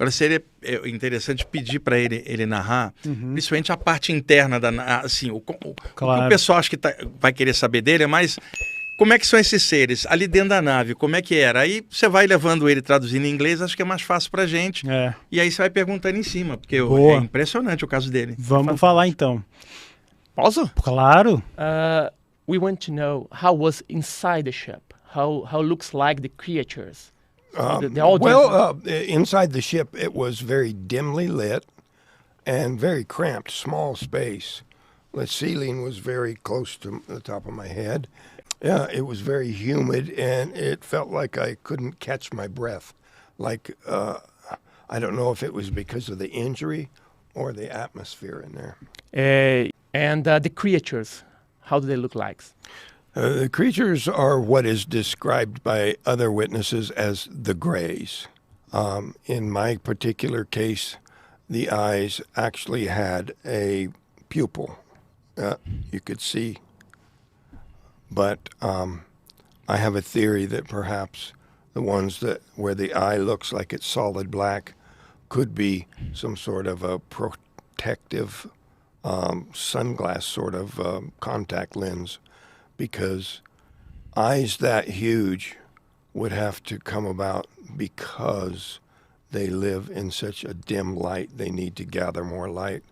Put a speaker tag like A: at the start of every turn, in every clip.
A: Agora, seria interessante pedir para ele narrar, principalmente a parte interna assim, o que o pessoal acha que vai querer saber dele é mais como é que são esses seres ali dentro da nave, como é que era. Aí você vai levando ele traduzindo em inglês, acho que é mais fácil pra gente. E aí você vai perguntando em cima, porque é impressionante o caso dele.
B: Vamos falar então.
C: Posso?
B: Claro.
C: We want to know how was inside the ship. How looks like the creatures. The audience.
D: Inside the ship, it was very dimly lit and very cramped, small space. The ceiling was very close to the top of my head. Yeah, it was very humid, and it felt like I couldn't catch my breath. Like, I don't know if it was because of the injury or the atmosphere in there.
C: And the creatures, how do they look like?
D: The creatures are what is described by other witnesses as the Greys. In my particular case, the eyes actually had a pupil. You could see. But I have a theory that perhaps the ones where the eye looks like it's solid black could be some sort of a protective sunglass sort of contact lens, because eyes that huge would have to come about because they live in such a dim light. They need to gather more light.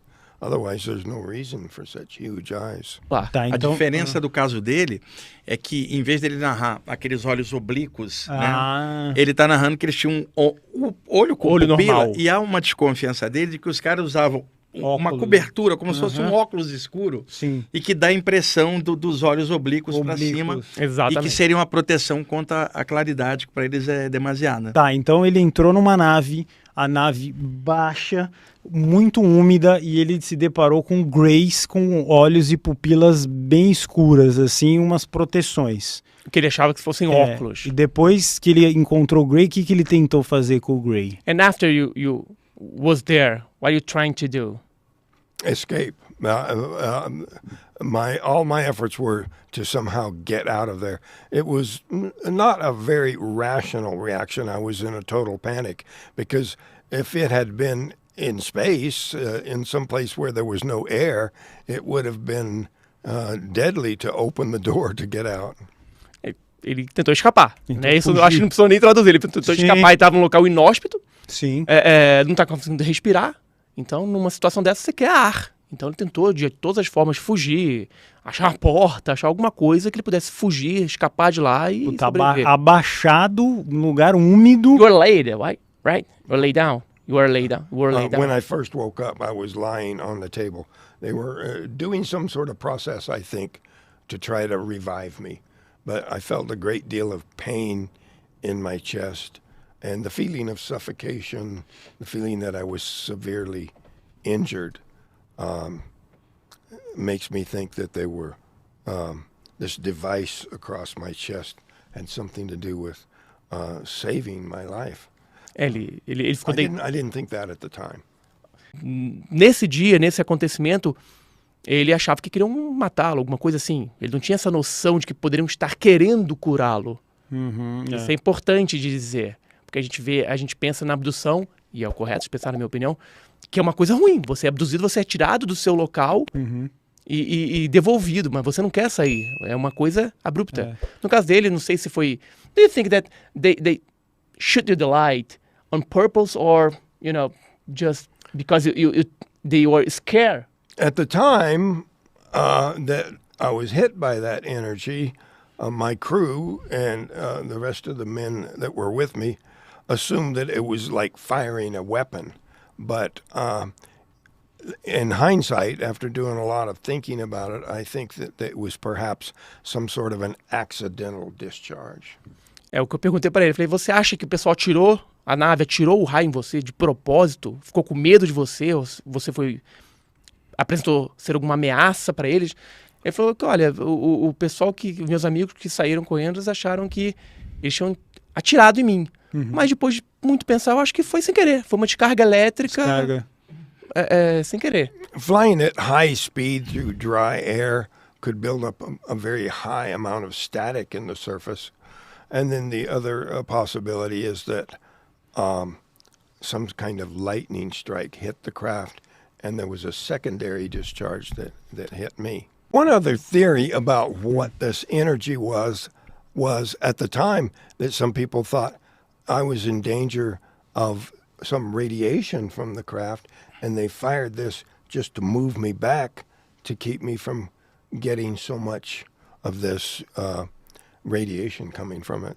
D: Otherwise, there's no reason for such huge eyes.
A: A diferença do caso dele é que, em vez dele narrar aqueles olhos oblíquos, né, ele está narrando que eles tinham um olho com pupila,
C: normal.
A: E há uma desconfiança dele de que os caras usavam uma cobertura, como se fosse um óculos escuro, e que dá a impressão dos olhos oblíquos para cima.
C: Exatamente.
A: E que seria uma proteção contra a claridade, que para eles é demasiada.
B: Tá, então ele entrou numa nave, a nave baixa, muito úmida, e ele se deparou com Greys com olhos e pupilas bem escuras, assim, umas proteções.
C: Que ele achava que fossem óculos.
B: E depois que ele encontrou o Grey, o que ele tentou fazer com o Grey?
C: And after you was there, what are you trying to do?
D: Escape. All my efforts were to somehow get out of there. It was not a very rational reaction. I was in a total panic, because if it had been in space, in some place where there was no air, it would have been deadly to open the door to get out.
C: Ele tentou escapar. Né? Isso eu acho que não precisou nem traduzir. Ele tentou escapar e estava num local inóspito.
B: Sim.
C: Não está conseguindo respirar. Então, numa situação dessa, você quer ar. Então, ele tentou, de todas as formas, fugir, achar uma porta, achar alguma coisa que ele pudesse fugir, escapar de lá e sobreviver.
B: Abaixado, num lugar úmido.
C: You were laid, right? You were laid down. You were laid down.
D: When I first woke up, I was lying on the table. They were doing some sort of process, I think, to try to revive me. But I felt a great deal of pain in my chest, and the feeling of suffocation, the feeling that I was severely injured, makes me think that they were this device across my chest had something to do with saving my life.
C: Ele ficou
D: I didn't think that at the time.
C: Nesse dia, nesse acontecimento, ele achava que queriam matá-lo, alguma coisa assim. Ele não tinha essa noção de que poderiam estar querendo curá-lo. Isso é importante de dizer. Porque a gente pensa na abdução, e é o correto de pensar, na minha opinião, que é uma coisa ruim. Você é abduzido, você é tirado do seu local e devolvido, mas você não quer sair. É uma coisa abrupta. No caso dele, não sei se foi... Do you think that they shoot you the light on purpose, or, just because they were scared?
D: At the time that I was hit by that energy, my crew and the rest of the men that were with me assumed that it was like firing a weapon. But in hindsight, after doing a lot of thinking about it, I think that it was perhaps some sort of an accidental discharge.
C: É o que eu perguntei para ele. Falei, você acha que o pessoal a nave atirou o raio em você de propósito? Ficou com medo de você? Ou você apresentou ser alguma ameaça para eles? Ele falou que, olha, o pessoal meus amigos que saíram correndo, eles acharam que eles tinham atirado em mim. Mas depois de muito pensar, eu acho que foi sem querer. Foi uma descarga elétrica. Sem querer.
D: Flying at high speed through dry air could build up a very high amount of static in the surface. And then the other possibility is that some kind of lightning strike hit the craft, and there was a secondary discharge that hit me. One other theory about what this energy was at the time that some people thought I was in danger of some radiation from the craft, and they fired this just to move me back to keep me from getting so much of this radiation coming from it.